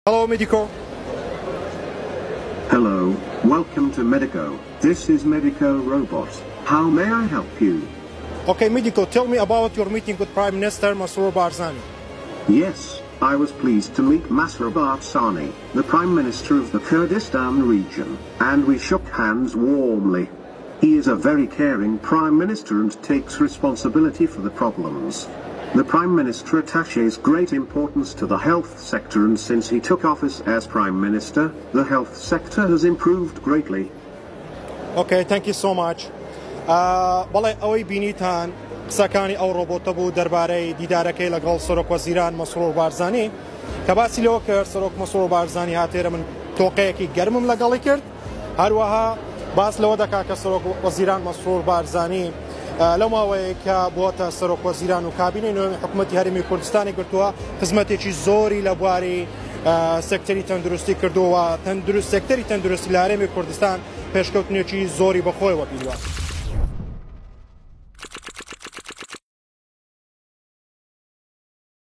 Hello, Medico. Hello, welcome to Medico. This is Medico Robot. How may I help you? Okay, Medico, tell me about your meeting with Prime Minister Masroor Barzani. Yes, I was pleased to meet Masroor Barzani, the Prime Minister of the Kurdistan region, and we shook hands warmly. He is a very caring Prime Minister and takes responsibility for the problems. The Prime Minister attaches great importance to the health sector, and since he took office as Prime Minister, the health sector has improved greatly. Okay, thank you so much. بەڵێ ئەوەی بینیتان قسەکانی ئەو ڕۆبۆتە بوو دەربارەی دیدارەکەی لەگەڵ سەرۆک وەزیران مەسرور بارزانی کە باسی لەوە کرد سەرۆک مەسرور بارزانی هاتێرە من تۆقەیەکی گەرمم لەگەڵی کرد هەروەها باس لەوە دەکا کە سەرۆک وەزیران مەسرور بارزانی لەو ماوەیە کە بۆتە سەرۆک وەزیران و کابینەی نوێی حکوومەتی هەرێمی کوردستانی کردووە خزمەتێکی زۆری لە بواری سێکتەری تەندروستی کردووە سێکتەری تەندروستی لە هەرێمی کوردستان پێشکەوتنێکی زۆری بەخۆیەوە بیروە.